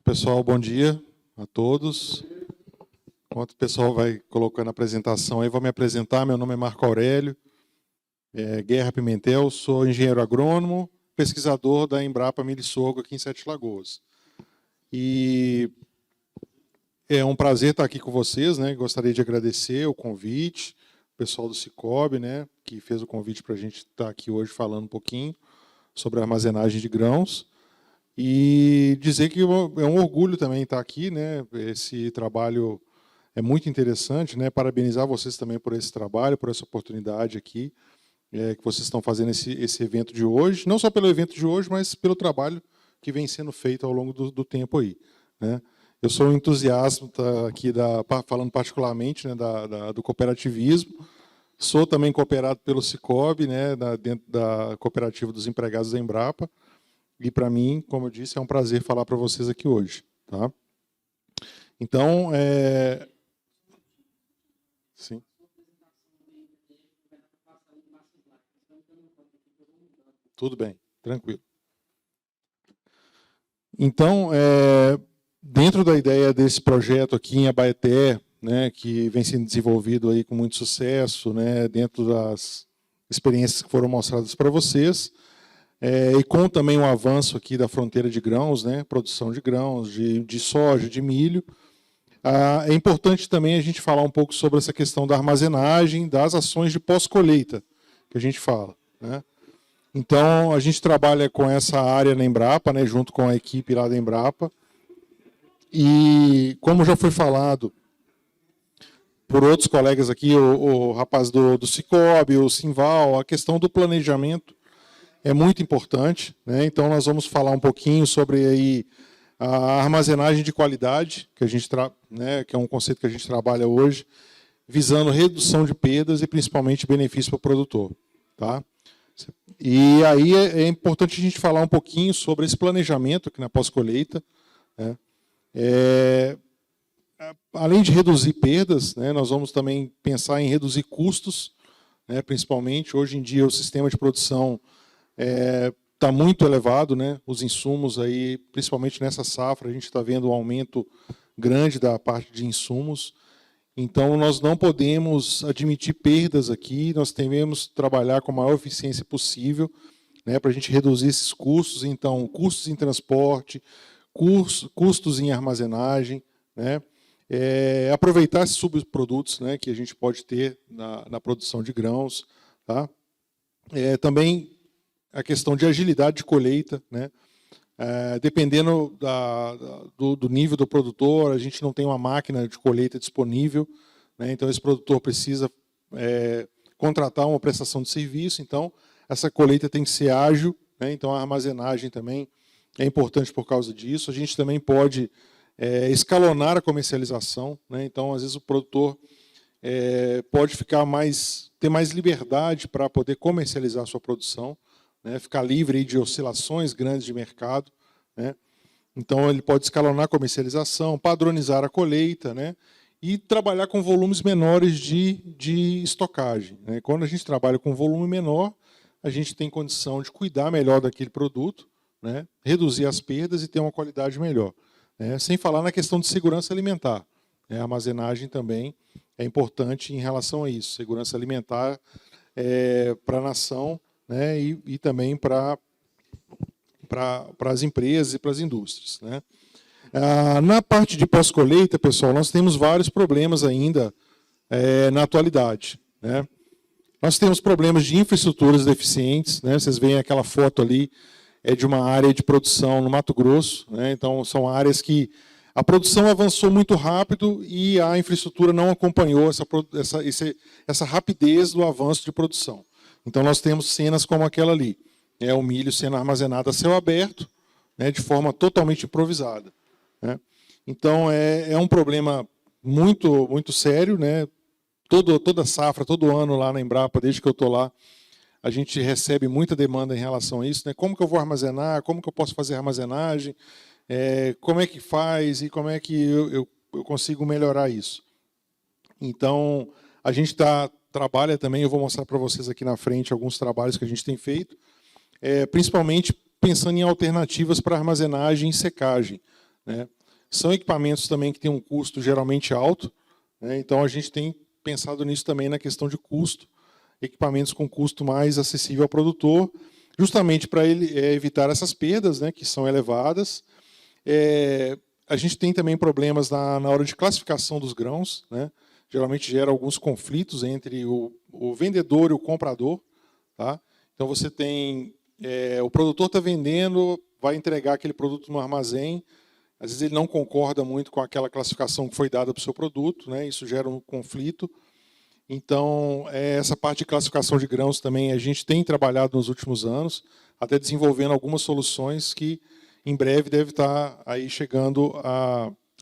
Pessoal, bom dia a todos. Enquanto o pessoal vai colocando a apresentação aí, vou me apresentar. Meu nome é Marco Aurélio Guerra Pimentel, sou engenheiro agrônomo, pesquisador da Embrapa Milho e Sorgo aqui em Sete Lagoas. E é um prazer estar aqui com vocês, né? Gostaria de agradecer o convite, o pessoal do Cicobi, né, que fez o convite para a gente estar aqui hoje falando um pouquinho sobre a armazenagem de grãos. E dizer que é um orgulho também estar aqui, né? Esse trabalho é muito interessante, né? Parabenizar vocês também por esse trabalho, por essa oportunidade aqui que vocês estão fazendo esse evento de hoje, não só pelo evento de hoje, mas pelo trabalho que vem sendo feito ao longo do tempo aí, né? Eu sou um entusiasta aqui falando particularmente, né, do cooperativismo. Sou também cooperado pelo Cicobi, né, dentro da cooperativa dos empregados da Embrapa. E, para mim, como eu disse, é um prazer falar para vocês aqui hoje. Tá? Então, Sim. Tudo bem, tranquilo. Então, dentro da ideia desse projeto aqui em Abaeté, né, que vem sendo desenvolvido aí com muito sucesso, né, dentro das experiências que foram mostradas para vocês, e com também um avanço aqui da fronteira de grãos, né, produção de grãos, de soja, de milho, é importante também a gente falar um pouco sobre essa questão da armazenagem, das ações de pós-colheita, que a gente fala, né? Então, a gente trabalha com essa área na Embrapa, né, junto com a equipe lá da Embrapa, e como já foi falado por outros colegas aqui, o rapaz do Cicobi, o Simval, a questão do planejamento é muito importante, né? Então, nós vamos falar um pouquinho sobre aí a armazenagem de qualidade, que a gente né, que é um conceito que a gente trabalha hoje, visando redução de perdas e principalmente benefício para o produtor. Tá? E aí é importante a gente falar um pouquinho sobre esse planejamento aqui na pós-colheita, né? Além de reduzir perdas, né, nós vamos também pensar em reduzir custos, né, principalmente hoje em dia o sistema de produção está muito elevado, né? Os insumos aí, principalmente nessa safra, a gente está vendo um aumento grande da parte de insumos. Então, nós não podemos admitir perdas aqui, nós devemos trabalhar com a maior eficiência possível, né, para a gente reduzir esses custos. Então, custos em transporte, custos em armazenagem, né? Aproveitar esses subprodutos, né, que a gente pode ter na produção de grãos. Tá? Também a questão de agilidade de colheita, né? Dependendo do nível do produtor, a gente não tem uma máquina de colheita disponível, né? Então esse produtor precisa contratar uma prestação de serviço, então essa colheita tem que ser ágil, né? Então a armazenagem também é importante por causa disso. A gente também pode escalonar a comercialização, né? Então às vezes o produtor pode ter mais liberdade para poder comercializar a sua produção, né, ficar livre de oscilações grandes de mercado, né? Então, ele pode escalonar a comercialização, padronizar a colheita, né, e trabalhar com volumes menores de estocagem, né? Quando a gente trabalha com volume menor, a gente tem condição de cuidar melhor daquele produto, né, reduzir as perdas e ter uma qualidade melhor, né? Sem falar na questão de segurança alimentar, né? A armazenagem também é importante em relação a isso, segurança alimentar para a nação, né, e também para as empresas e para as indústrias, né? Na parte de pós-colheita, pessoal, nós temos vários problemas ainda na atualidade, né? Nós temos problemas de infraestruturas deficientes, né? Vocês veem aquela foto ali, de uma área de produção no Mato Grosso, né? Então, são áreas que a produção avançou muito rápido e a infraestrutura não acompanhou essa rapidez do avanço de produção. Então, nós temos cenas como aquela ali, o milho sendo armazenado a céu aberto, né, de forma totalmente improvisada, né? Então, é um problema muito, muito sério, né? Toda safra, todo ano lá na Embrapa, desde que eu estou lá, a gente recebe muita demanda em relação a isso, né? Como que eu vou armazenar, como que eu posso fazer armazenagem, como é que faz e como é que eu consigo melhorar isso. Então, a gente trabalha também, eu vou mostrar para vocês aqui na frente alguns trabalhos que a gente tem feito, principalmente pensando em alternativas para armazenagem e secagem, né? São equipamentos também que têm um custo geralmente alto, né? Então a gente tem pensado nisso também na questão de custo, equipamentos com custo mais acessível ao produtor, justamente para ele evitar essas perdas, né, que são elevadas. A gente tem também problemas na hora de classificação dos grãos, né? Geralmente gera alguns conflitos entre o vendedor e o comprador. Tá? Então você tem, o produtor está vendendo, vai entregar aquele produto no armazém, às vezes ele não concorda muito com aquela classificação que foi dada para o seu produto, né? Isso gera um conflito. Então, essa parte de classificação de grãos também a gente tem trabalhado nos últimos anos, até desenvolvendo algumas soluções que em breve deve estar aí chegando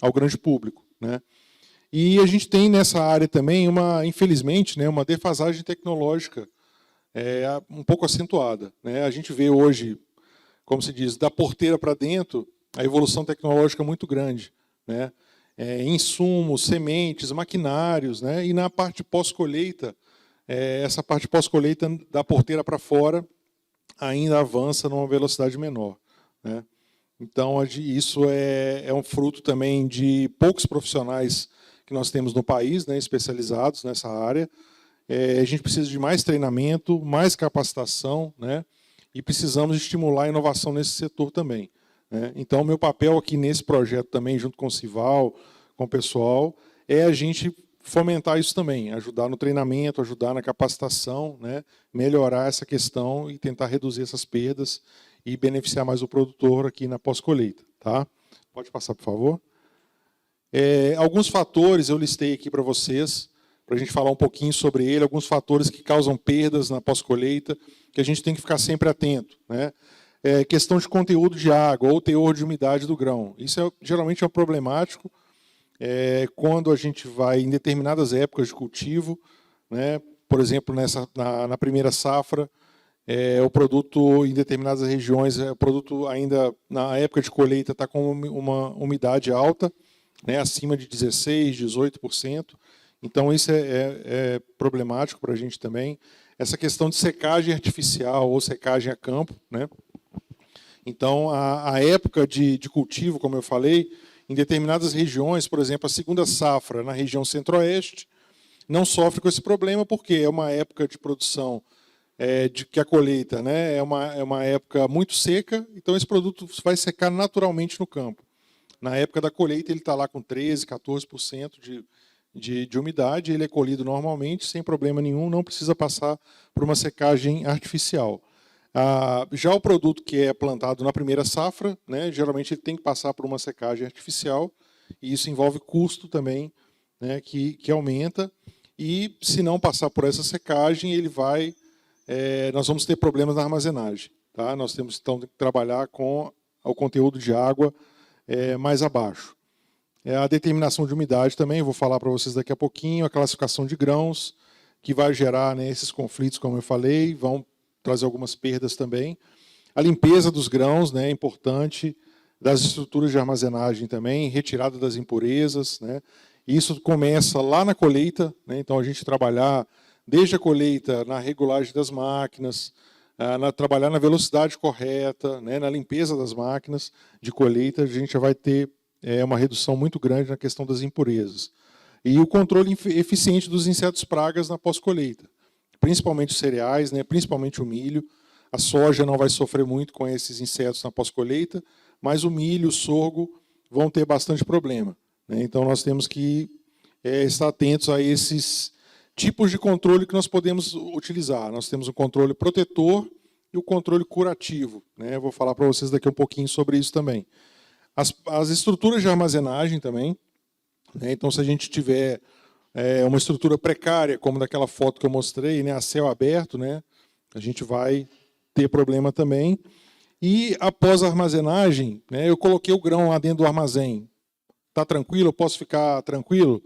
ao grande público, né? E a gente tem nessa área também, infelizmente, né, uma defasagem tecnológica um pouco acentuada, né? A gente vê hoje, como se diz, da porteira para dentro, a evolução tecnológica é muito grande, né? Insumos, sementes, maquinários, né? E na parte pós-colheita, essa parte pós-colheita da porteira para fora ainda avança numa velocidade menor, né? Então, isso é um fruto também de poucos profissionais que nós temos no país, né, especializados nessa área. A gente precisa de mais treinamento, mais capacitação, né? E precisamos estimular a inovação nesse setor também, né? Então, o meu papel aqui nesse projeto também, junto com o Cival, com o pessoal, é a gente fomentar isso também, ajudar no treinamento, ajudar na capacitação, né? Melhorar essa questão e tentar reduzir essas perdas e beneficiar mais o produtor aqui na pós-colheita. Tá? Pode passar, por favor. Alguns fatores eu listei aqui para vocês, para a gente falar um pouquinho sobre ele, alguns fatores que causam perdas na pós-colheita, que a gente tem que ficar sempre atento, né? Questão de conteúdo de água ou teor de umidade do grão. Isso geralmente é problemático quando a gente vai em determinadas épocas de cultivo, né? Por exemplo, na primeira safra, o produto em determinadas regiões, o produto ainda na época de colheita está com uma umidade alta, né, acima de 16%, 18%. Então, isso é problemático para a gente também. Essa questão de secagem artificial ou secagem a campo, né? Então, a época de cultivo, como eu falei, em determinadas regiões, por exemplo, a segunda safra na região centro-oeste, não sofre com esse problema, porque é uma época de produção que a colheita, né, é uma época muito seca, então esse produto vai secar naturalmente no campo. Na época da colheita, ele está lá com 13%, 14% de umidade, ele é colhido normalmente, sem problema nenhum, não precisa passar por uma secagem artificial. Já o produto que é plantado na primeira safra, né, geralmente ele tem que passar por uma secagem artificial, e isso envolve custo também, né, que aumenta, e se não passar por essa secagem, nós vamos ter problemas na armazenagem. Tá? Nós temos então que trabalhar com o conteúdo de água mais abaixo. A determinação de umidade também, vou falar para vocês daqui a pouquinho, a classificação de grãos, que vai gerar, né, esses conflitos, como eu falei, vão trazer algumas perdas também. A limpeza dos grãos, né, é importante, das estruturas de armazenagem também, retirada das impurezas, né? Isso começa lá na colheita, né? Então a gente trabalhar desde a colheita na regulagem das máquinas, trabalhar na velocidade correta, né, na limpeza das máquinas de colheita, a gente já vai ter uma redução muito grande na questão das impurezas. E o controle eficiente dos insetos pragas na pós-colheita, principalmente os cereais, né, principalmente o milho. A soja não vai sofrer muito com esses insetos na pós-colheita, mas o milho, o sorgo vão ter bastante problema, né? Então nós temos que estar atentos a esses tipos de controle que nós podemos utilizar. Nós temos o controle protetor e o controle curativo, né? Eu vou falar para vocês daqui um pouquinho sobre isso também. As estruturas de armazenagem também, né? Então, se a gente tiver uma estrutura precária, como daquela foto que eu mostrei, né, a céu aberto, né, a gente vai ter problema também. E após a armazenagem, né, eu coloquei o grão lá dentro do armazém. Está tranquilo? Eu posso ficar tranquilo?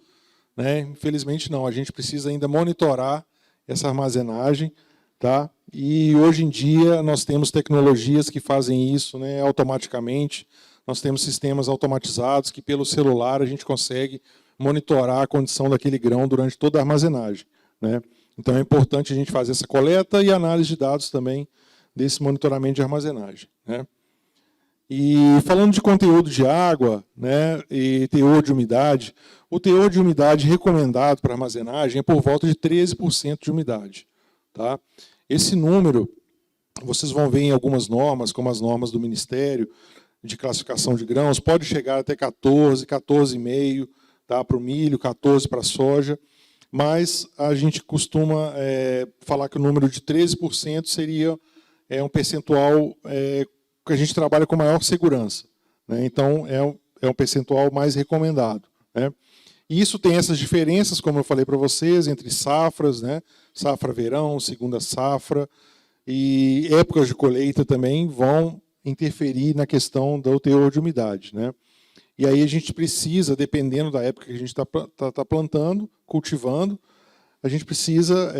Né? Infelizmente não, a gente precisa ainda monitorar essa armazenagem, tá? E hoje em dia nós temos tecnologias que fazem isso, né, automaticamente. Nós temos sistemas automatizados que pelo celular a gente consegue monitorar a condição daquele grão durante toda a armazenagem, né? Então é importante a gente fazer essa coleta e análise de dados também desse monitoramento de armazenagem, né? E falando de conteúdo de água, né, e teor de umidade, o teor de umidade recomendado para armazenagem é por volta de 13% de umidade. Tá? Esse número, vocês vão ver em algumas normas, como as normas do Ministério de Classificação de Grãos, pode chegar até 14, 14,5, tá, para o milho, 14 para a soja, mas a gente costuma falar que o número de 13% seria um percentual que a gente trabalha com maior segurança, né? Então, é um percentual mais recomendado, né? E isso tem essas diferenças, como eu falei para vocês, entre safras, né? Safra verão, segunda safra, e épocas de colheita também vão interferir na questão do teor de umidade, né? E aí a gente precisa, dependendo da época que a gente está plantando, cultivando, a gente precisa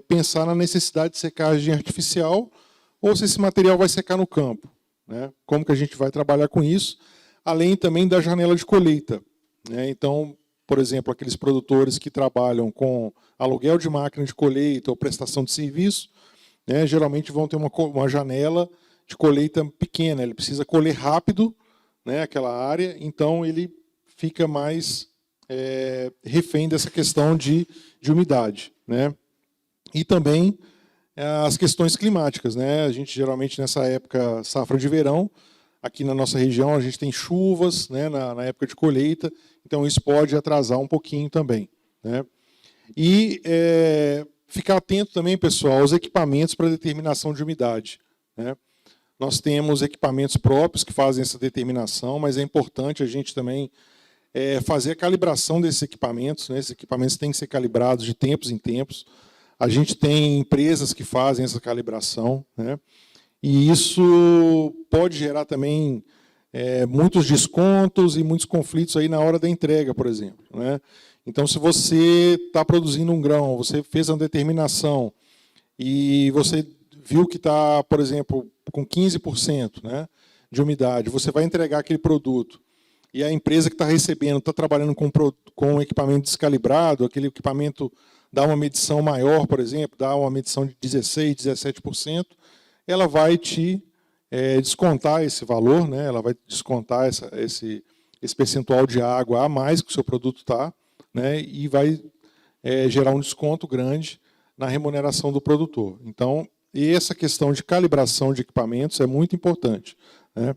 pensar na necessidade de secagem artificial ou se esse material vai secar no campo, né? Como que a gente vai trabalhar com isso, além também da janela de colheita, né? Então, por exemplo, aqueles produtores que trabalham com aluguel de máquina de colheita ou prestação de serviço, né, geralmente vão ter uma janela de colheita pequena, ele precisa colher rápido, né, aquela área, então ele fica mais refém dessa questão de umidade, né? E também as questões climáticas, né? A gente geralmente nessa época, safra de verão, aqui na nossa região a gente tem chuvas, né, na época de colheita, então isso pode atrasar um pouquinho também, né? E ficar atento também, pessoal, aos equipamentos para determinação de umidade, né? Nós temos equipamentos próprios que fazem essa determinação, mas é importante a gente também fazer a calibração desses equipamentos, né? Esses equipamentos têm que ser calibrados de tempos em tempos. A gente tem empresas que fazem essa calibração, né? E isso pode gerar também muitos descontos e muitos conflitos aí na hora da entrega, por exemplo, né? Então, se você está produzindo um grão, você fez uma determinação e você viu que está, por exemplo, com 15%, né, de umidade, você vai entregar aquele produto e a empresa que está recebendo está trabalhando com um equipamento descalibrado, aquele equipamento dá uma medição maior, por exemplo, dá uma medição de 16%, 17%, ela vai te descontar esse valor, né, ela vai descontar esse percentual de água a mais que o seu produto está, né, e vai gerar um desconto grande na remuneração do produtor. Então, essa questão de calibração de equipamentos é muito importante, né?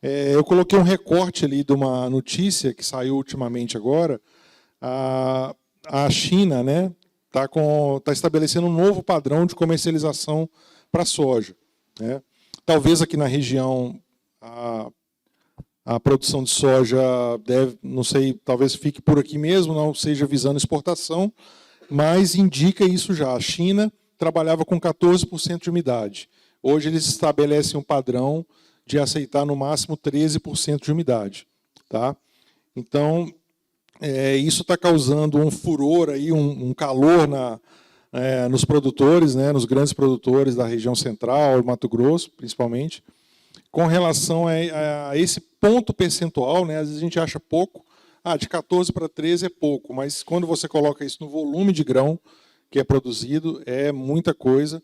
Eu coloquei um recorte ali de uma notícia que saiu ultimamente agora. A China, né, tá estabelecendo um novo padrão de comercialização para a soja, né? Talvez aqui na região a produção de soja não sei, talvez fique por aqui mesmo, não seja visando exportação, mas indica isso já. A China trabalhava com 14% de umidade. Hoje eles estabelecem um padrão de aceitar no máximo 13% de umidade, tá? Então, isso está causando um furor, aí, um calor nos produtores, né, nos grandes produtores da região central, Mato Grosso, principalmente, com relação a esse ponto percentual, né? Às vezes a gente acha pouco, de 14 para 13 é pouco, mas quando você coloca isso no volume de grão que é produzido, é muita coisa.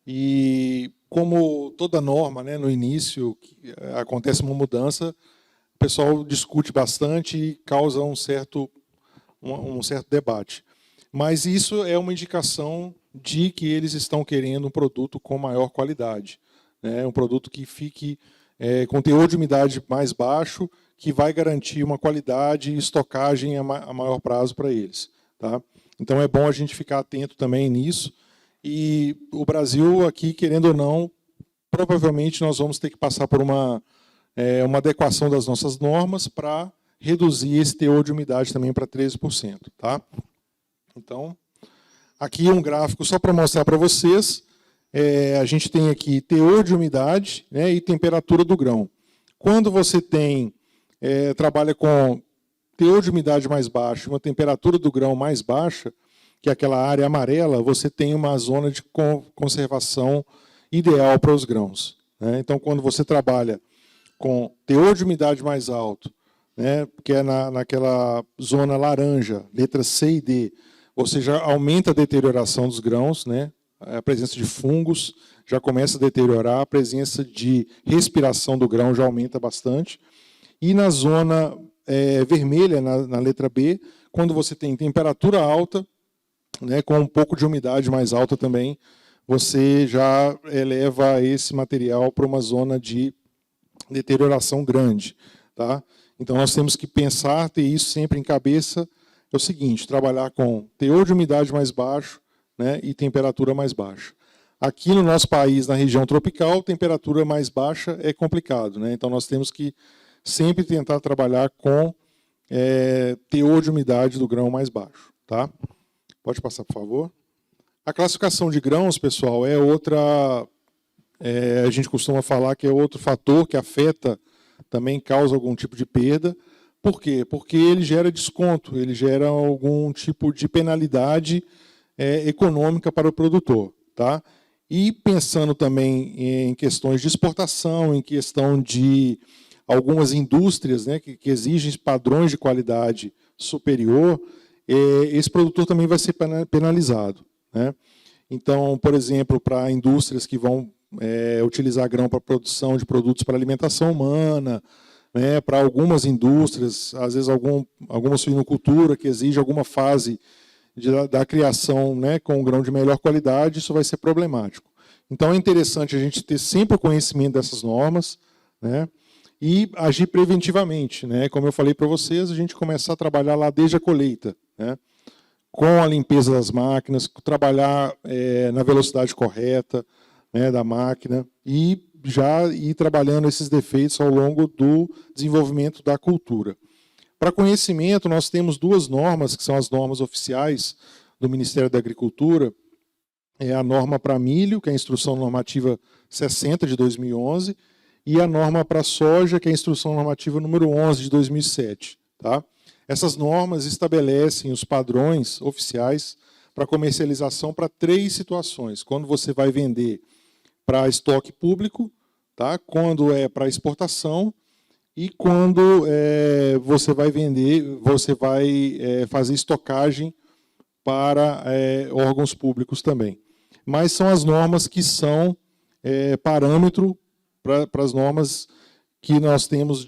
E como toda norma, né, no início acontece uma mudança, o pessoal discute bastante e causa um certo debate. Mas isso é uma indicação de que eles estão querendo um produto com maior qualidade, né, um produto que fique com teor de umidade mais baixo, que vai garantir uma qualidade e estocagem a maior prazo para eles, tá? Então é bom a gente ficar atento também nisso. E o Brasil aqui, querendo ou não, provavelmente nós vamos ter que passar por uma adequação das nossas normas para reduzir esse teor de umidade também para 13%. Tá? Então, aqui um gráfico só para mostrar para vocês. A gente tem aqui teor de umidade, né, e temperatura do grão. Quando você trabalha com teor de umidade mais baixo, uma temperatura do grão mais baixa, que é aquela área amarela, você tem uma zona de conservação ideal para os grãos, né? Então, quando você trabalha com teor de umidade mais alto, né, que é naquela zona laranja, letras C e D, você já aumenta a deterioração dos grãos, né, a presença de fungos já começa a deteriorar, a presença de respiração do grão já aumenta bastante. E na zona vermelha, na letra B, quando você tem temperatura alta, né, com um pouco de umidade mais alta também, você já eleva esse material para uma zona de deterioração grande. Tá? Então, nós temos que pensar, ter isso sempre em cabeça, é o seguinte, trabalhar com teor de umidade mais baixo, né, e temperatura mais baixa. Aqui no nosso país, na região tropical, temperatura mais baixa é complicado. Né? Então, nós temos que sempre tentar trabalhar com teor de umidade do grão mais baixo. Tá? Pode passar, por favor. A classificação de grãos, pessoal, é outra... a gente costuma falar que é outro fator que afeta, também causa algum tipo de perda. Por quê? Porque ele gera desconto, ele gera algum tipo de penalidade econômica para o produtor. Tá? E pensando também em questões de exportação, em questão de algumas indústrias, né, que exigem padrões de qualidade superior, esse produtor também vai ser penalizado. Né? Então, por exemplo, para indústrias que vão utilizar grão para produção de produtos para alimentação humana, né, para algumas indústrias, às vezes alguma suinocultura que exige alguma fase da criação, né, com um grão de melhor qualidade, isso vai ser problemático. Então, é interessante a gente ter sempre o conhecimento dessas normas, né, e agir preventivamente. Né, como eu falei para vocês, a gente começar a trabalhar lá desde a colheita, né, com a limpeza das máquinas, trabalhar na velocidade correta, né, da máquina e já ir trabalhando esses defeitos ao longo do desenvolvimento da cultura. Para conhecimento, nós temos duas normas, que são as normas oficiais do Ministério da Agricultura. É a norma para milho, que é a Instrução Normativa 60 de 2011, e a norma para soja, que é a Instrução Normativa número 11 de 2007. Tá? Essas normas estabelecem os padrões oficiais para comercialização para 3 situações. Quando você vai vender para estoque público, tá? Quando é para exportação, e quando você vai vender, você vai fazer estocagem para órgãos públicos também. Mas são as normas que são parâmetro para as normas que nós temos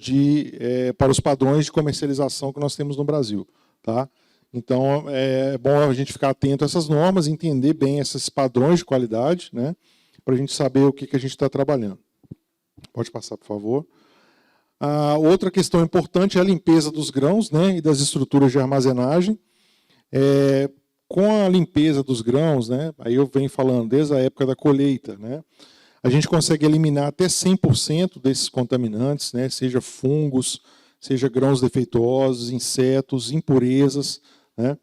para os padrões de comercialização que nós temos no Brasil. Tá? Então, é bom a gente ficar atento a essas normas, entender bem esses padrões de qualidade, né, para a gente saber o que a gente está trabalhando. Pode passar, por favor. A outra questão importante é a limpeza dos grãos, né, e das estruturas de armazenagem. Com a limpeza dos grãos, né, aí eu venho falando desde a época da colheita, né, a gente consegue eliminar até 100% desses contaminantes, né, seja fungos, seja grãos defeituosos, insetos, impurezas. Né,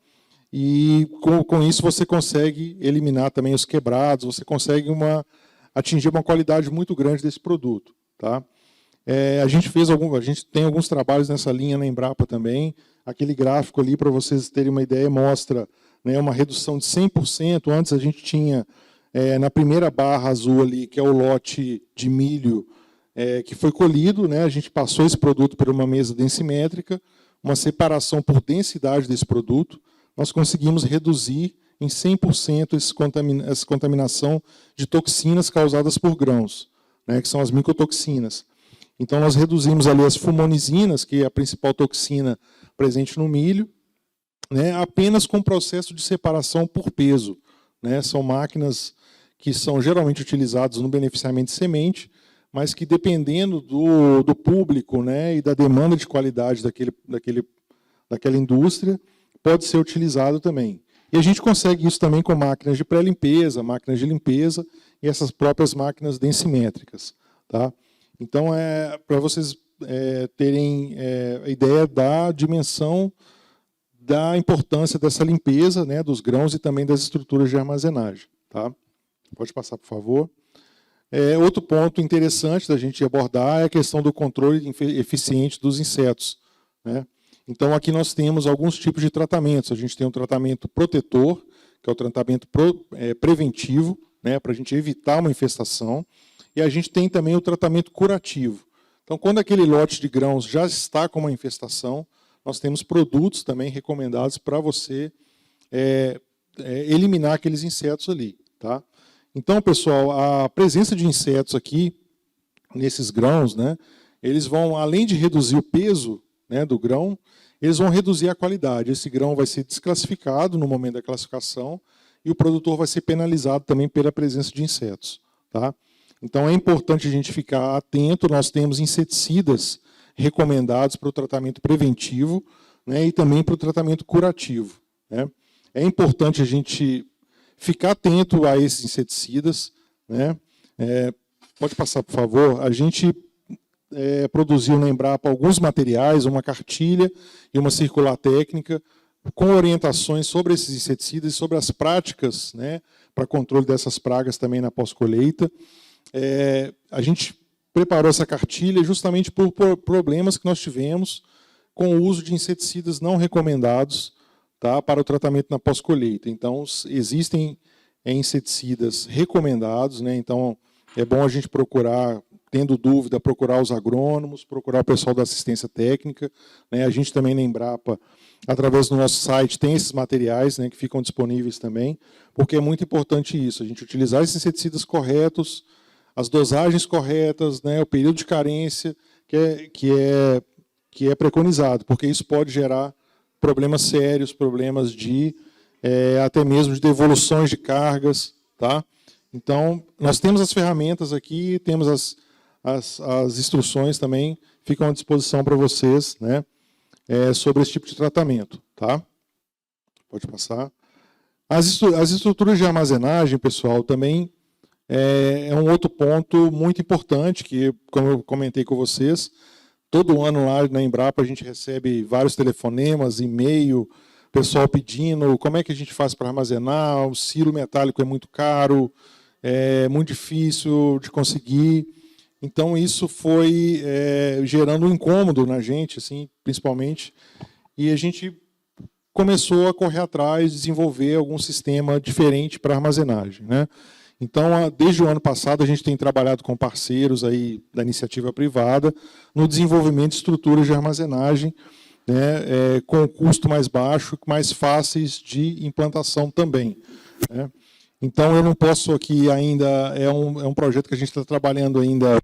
e com isso você consegue eliminar também os quebrados, você consegue atingir uma qualidade muito grande desse produto. Tá? A gente tem alguns trabalhos nessa linha na Embrapa também. Aquele gráfico ali, para vocês terem uma ideia, mostra, né, uma redução de 100%. Antes a gente tinha, na primeira barra azul ali, que é o lote de milho que foi colhido, né, a gente passou esse produto por uma mesa densimétrica, uma separação por densidade desse produto, nós conseguimos reduzir em 100% essa contaminação de toxinas causadas por grãos, né, que são as micotoxinas. Então, nós reduzimos ali as fumonizinas, que é a principal toxina presente no milho, né, apenas com o processo de separação por peso. Né, são máquinas que são geralmente utilizadas no beneficiamento de semente, mas que, dependendo do público, né, e da demanda de qualidade daquela indústria, pode ser utilizado também. E a gente consegue isso também com máquinas de pré-limpeza, máquinas de limpeza e essas próprias máquinas densimétricas. Tá? Então, para vocês terem a ideia da dimensão da importância dessa limpeza, né, dos grãos e também das estruturas de armazenagem. Tá? Pode passar, por favor. Outro ponto interessante da gente abordar é a questão do controle eficiente dos insetos. Né? Então, aqui nós temos alguns tipos de tratamentos. A gente tem um tratamento protetor, que é o tratamento preventivo, né, para a gente evitar uma infestação. E a gente tem também o tratamento curativo. Então, quando aquele lote de grãos já está com uma infestação, nós temos produtos também recomendados para você eliminar aqueles insetos ali. Tá? Então, pessoal, a presença de insetos aqui, nesses grãos, né, eles vão, além de reduzir o peso, né, do grão, eles vão reduzir a qualidade. Esse grão vai ser desclassificado no momento da classificação e o produtor vai ser penalizado também pela presença de insetos. Tá? Então, é importante a gente ficar atento. Nós temos inseticidas recomendados para o tratamento preventivo, né, e também para o tratamento curativo. Né? É importante a gente ficar atento a esses inseticidas. Né? Pode passar, por favor. A gente produziu na Embrapa alguns materiais, uma cartilha e uma circular técnica, com orientações sobre esses inseticidas e sobre as práticas, né, para controle dessas pragas também na pós-colheita. A gente preparou essa cartilha justamente por problemas que nós tivemos com o uso de inseticidas não recomendados, tá, para o tratamento na pós-colheita. Então, existem inseticidas recomendados, né, então é bom a gente procurar, tendo dúvida, procurar os agrônomos, procurar o pessoal da assistência técnica. Né, a gente também na Embrapa, através do nosso site, tem esses materiais, né, que ficam disponíveis também, porque é muito importante isso, a gente utilizar esses inseticidas corretos, as dosagens corretas, né, o período de carência que é preconizado, porque isso pode gerar problemas sérios, problemas de até mesmo de devoluções de cargas. Tá? Então, nós temos as ferramentas aqui, temos as instruções também, ficam à disposição para vocês, né, sobre esse tipo de tratamento. Tá? Pode passar. As estruturas de armazenagem, pessoal, também é um outro ponto muito importante, que, como eu comentei com vocês, todo ano lá na Embrapa a gente recebe vários telefonemas, e-mail, pessoal pedindo como é que a gente faz para armazenar, o silo metálico é muito caro, é muito difícil de conseguir. Então, isso foi gerando um incômodo na gente, assim, principalmente, e a gente começou a correr atrás, desenvolver algum sistema diferente para armazenagem. Né? Então, desde o ano passado, a gente tem trabalhado com parceiros aí da iniciativa privada no desenvolvimento de estruturas de armazenagem, né, com custo mais baixo, mais fáceis de implantação também. Né? Então, eu não posso aqui ainda, é um projeto que a gente está trabalhando ainda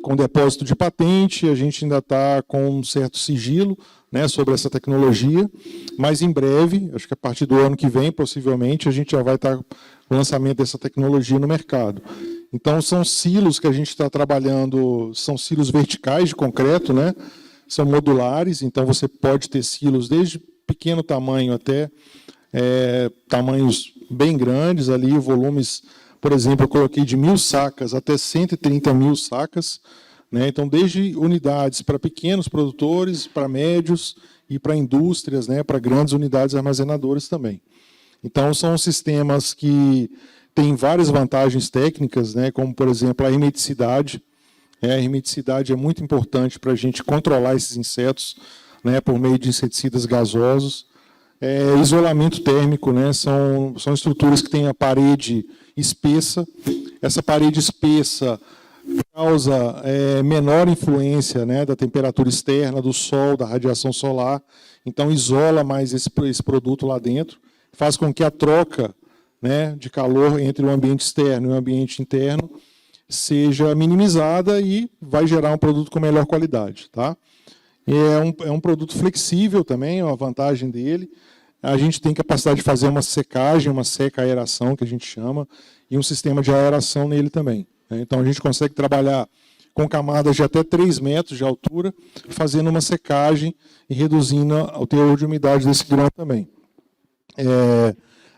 com depósito de patente, a gente ainda está com um certo sigilo, né, sobre essa tecnologia, mas em breve, acho que a partir do ano que vem, possivelmente, a gente já vai estar com o lançamento dessa tecnologia no mercado. Então, são silos que a gente está trabalhando, são silos verticais de concreto, né, são modulares, então você pode ter silos desde pequeno tamanho até tamanhos bem grandes, ali volumes, por exemplo, eu coloquei de 1.000 sacas até 130.000 sacas, né? Então, desde unidades para pequenos produtores, para médios e para indústrias, né? Para grandes unidades armazenadoras também. Então, são sistemas que têm várias vantagens técnicas, né? Como, por exemplo, a hermeticidade. A hermeticidade é muito importante para a gente controlar esses insetos, né? Por meio de inseticidas gasosos. Isolamento térmico, né? São estruturas que têm a parede espessa. Essa parede espessa causa menor influência, né, da temperatura externa, do sol, da radiação solar. Então, isola mais esse produto lá dentro, faz com que a troca, né, de calor entre o ambiente externo e o ambiente interno seja minimizada e vai gerar um produto com melhor qualidade. Tá? É um produto flexível também, é uma vantagem dele. A gente tem capacidade de fazer uma secagem, uma seca-aeração, que a gente chama, e um sistema de aeração nele também. Então, a gente consegue trabalhar com camadas de até 3 metros de altura, fazendo uma secagem e reduzindo o teor de umidade desse grão também.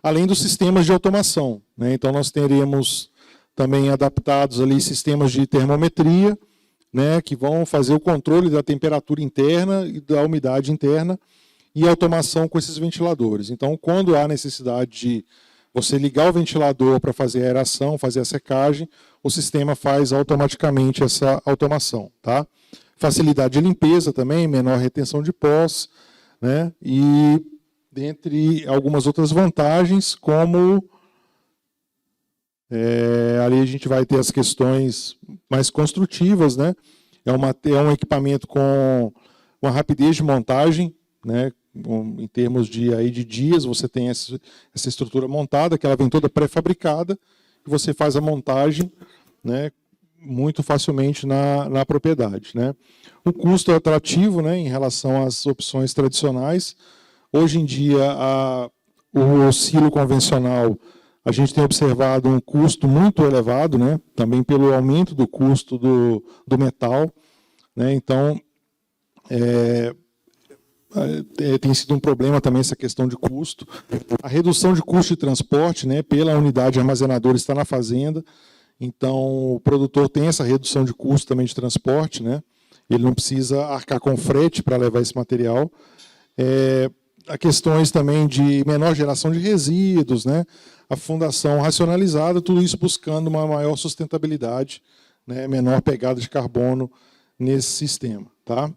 Além dos sistemas de automação. Né? Então, nós teremos também adaptados ali sistemas de termometria, né, que vão fazer o controle da temperatura interna e da umidade interna, e automação com esses ventiladores. Então, quando há necessidade de você ligar o ventilador para fazer a aeração, fazer a secagem, o sistema faz automaticamente essa automação. Tá? Facilidade de limpeza também, menor retenção de pós, né? E dentre algumas outras vantagens, como ali a gente vai ter as questões mais construtivas, né? É um equipamento com uma rapidez de montagem, né? Em termos de dias, você tem essa estrutura montada, que ela vem toda pré-fabricada, e você faz a montagem, né, muito facilmente na propriedade, né. O custo é atrativo, né, em relação às opções tradicionais. Hoje em dia, o silo convencional, a gente tem observado um custo muito elevado, né, também pelo aumento do custo do metal, né. Então, tem sido um problema também essa questão de custo. A redução de custo de transporte, né, pela unidade armazenadora está na fazenda, então o produtor tem essa redução de custo também de transporte, né, ele não precisa arcar com frete para levar esse material. Há questões também de menor geração de resíduos, né, a fundação racionalizada, tudo isso buscando uma maior sustentabilidade, né, menor pegada de carbono nesse sistema. Tá?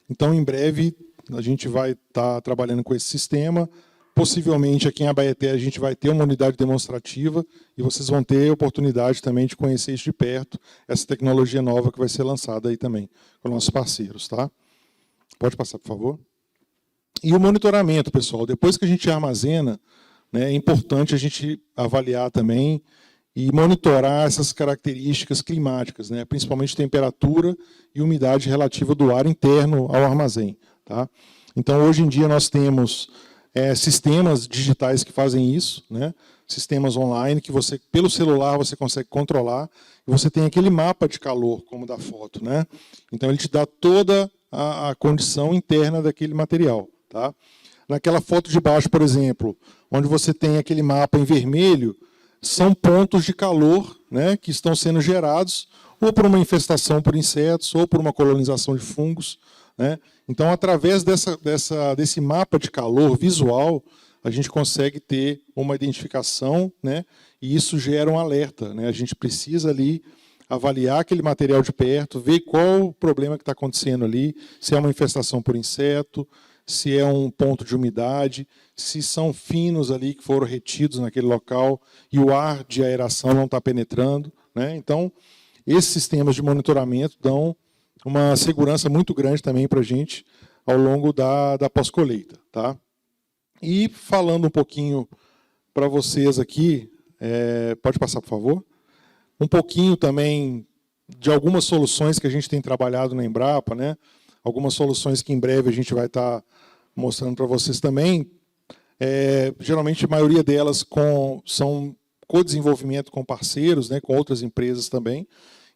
Então, em breve, a gente vai estar trabalhando com esse sistema. Possivelmente, aqui em Abaeté, a gente vai ter uma unidade demonstrativa e vocês vão ter a oportunidade também de conhecer isso de perto, essa tecnologia nova que vai ser lançada aí também com nossos parceiros. Tá? Pode passar, por favor. E o monitoramento, pessoal. Depois que a gente armazena, né, é importante a gente avaliar também e monitorar essas características climáticas, né, principalmente temperatura e umidade relativa do ar interno ao armazém. Tá? Então, hoje em dia, nós temos sistemas digitais que fazem isso, né, sistemas online que você, pelo celular, você consegue controlar, e você tem aquele mapa de calor, como da foto. Né? Então, ele te dá toda a condição interna daquele material. Tá? Naquela foto de baixo, por exemplo, onde você tem aquele mapa em vermelho, são pontos de calor, né, que estão sendo gerados ou por uma infestação por insetos ou por uma colonização de fungos. Né? Então, através desse mapa de calor visual, a gente consegue ter uma identificação, né, e isso gera um alerta. Né? A gente precisa ali avaliar aquele material de perto, ver qual o problema que está acontecendo ali, se é uma infestação por inseto, se é um ponto de umidade, se são finos ali que foram retidos naquele local e o ar de aeração não está penetrando. Né? Então, esses sistemas de monitoramento dão uma segurança muito grande também para a gente ao longo da pós-colheita. Tá? E falando um pouquinho para vocês aqui, pode passar, por favor? Um pouquinho também de algumas soluções que a gente tem trabalhado na Embrapa, né? Algumas soluções que em breve a gente vai estar mostrando para vocês também. Geralmente, a maioria delas são co-desenvolvimento com parceiros, né, com outras empresas também.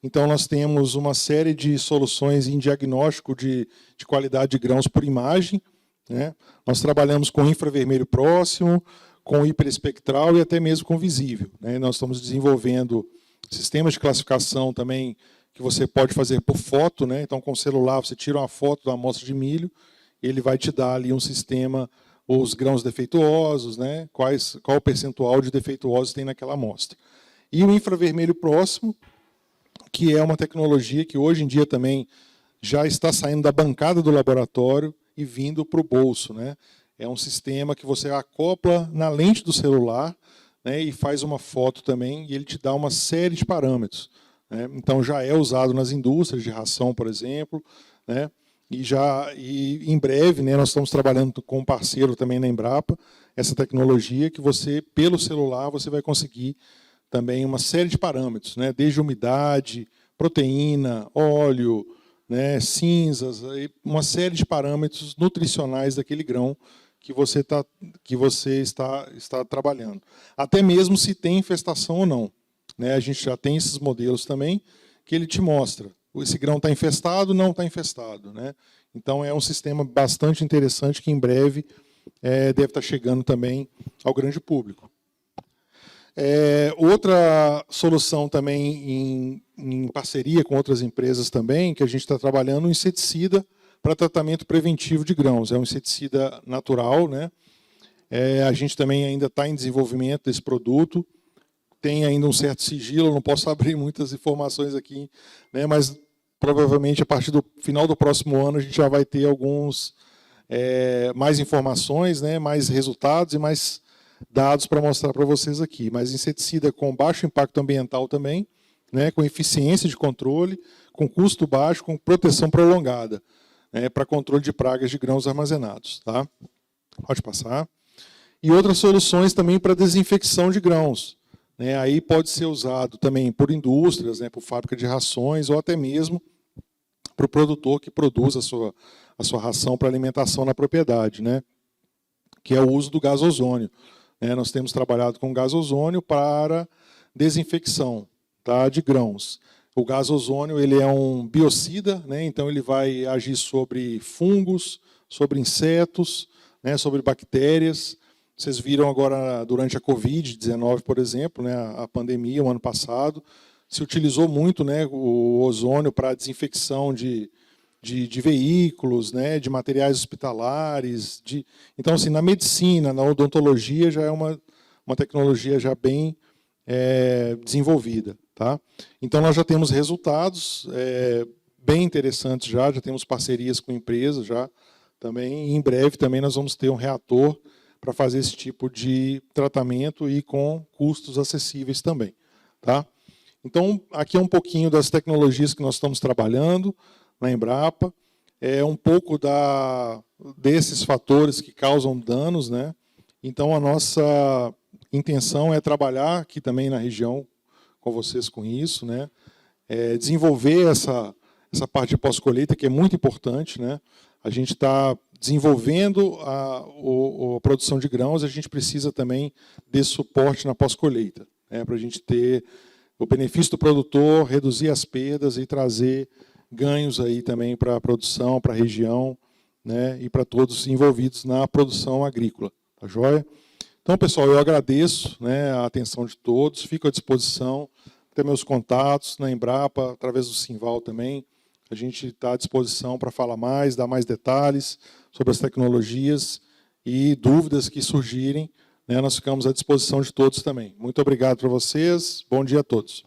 Então, nós temos uma série de soluções em diagnóstico de qualidade de grãos por imagem. Né? Nós trabalhamos com infravermelho próximo, com hiperespectral e até mesmo com visível. Né? Nós estamos desenvolvendo sistemas de classificação também que você pode fazer por foto, né? Então, com o celular, você tira uma foto da amostra de milho, ele vai te dar ali um sistema, os grãos defeituosos, né? Qual o percentual de defeituosos tem naquela amostra. E o infravermelho próximo, que é uma tecnologia que hoje em dia também já está saindo da bancada do laboratório e vindo para o bolso. Né? É um sistema que você acopla na lente do celular, né, e faz uma foto também, e ele te dá uma série de parâmetros. Né? Então, já é usado nas indústrias de ração, por exemplo, né? E em breve, né, nós estamos trabalhando com um parceiro também na Embrapa, essa tecnologia que você, pelo celular, você vai conseguir também uma série de parâmetros, né, desde umidade, proteína, óleo, né, cinzas, uma série de parâmetros nutricionais daquele grão que você está trabalhando. Até mesmo se tem infestação ou não. Né, a gente já tem esses modelos também, que ele te mostra. Esse grão está infestado, não está infestado. Né? Então, é um sistema bastante interessante que, em breve, deve estar chegando também ao grande público. Outra solução também em parceria com outras empresas também, que a gente está trabalhando, um inseticida para tratamento preventivo de grãos. É um inseticida natural. Né? A gente também ainda está em desenvolvimento desse produto, tem ainda um certo sigilo, não posso abrir muitas informações aqui, né, mas provavelmente a partir do final do próximo ano a gente já vai ter mais informações, né, mais resultados e mais dados para mostrar para vocês aqui. Mas inseticida com baixo impacto ambiental também, né, com eficiência de controle, com custo baixo, com proteção prolongada, né, para controle de pragas de grãos armazenados. Tá? Pode passar. E outras soluções também para desinfecção de grãos. né, aí pode ser usado também por indústrias, né, por fábrica de rações, ou até mesmo para o produtor que produz a sua ração para alimentação na propriedade, né, que é o uso do gás ozônio. Nós temos trabalhado com gás ozônio para desinfecção, tá, de grãos. O gás ozônio ele é um biocida, né, então ele vai agir sobre fungos, sobre insetos, né, sobre bactérias. Vocês viram agora, durante a Covid-19, por exemplo, né, a pandemia, o ano passado, se utilizou muito, né, o ozônio para desinfecção de veículos, né, de materiais hospitalares. Então, assim, na medicina, na odontologia, já é uma tecnologia já bem desenvolvida. Tá? Então, nós já temos resultados bem interessantes, já temos parcerias com empresas já também, e em breve também nós vamos ter um reator para fazer esse tipo de tratamento e com custos acessíveis também. Tá? Então, aqui é um pouquinho das tecnologias que nós estamos trabalhando na Embrapa, um pouco desses fatores que causam danos, né? Então, a nossa intenção é trabalhar aqui também na região com vocês com isso, né? Desenvolver essa parte de pós-colheita, que é muito importante, né? A gente está desenvolvendo a produção de grãos, a gente precisa também desse suporte na pós-colheita, né? Para a gente ter o benefício do produtor, reduzir as perdas e trazer ganhos aí também para a produção, para a região, né, e para todos envolvidos na produção agrícola. Tá joia? Então, pessoal, eu agradeço, né, a atenção de todos, fico à disposição, tem meus contatos na Embrapa, através do Simval também. A gente está à disposição para falar mais, dar mais detalhes sobre as tecnologias e dúvidas que surgirem, né, nós ficamos à disposição de todos também. Muito obrigado para vocês, bom dia a todos.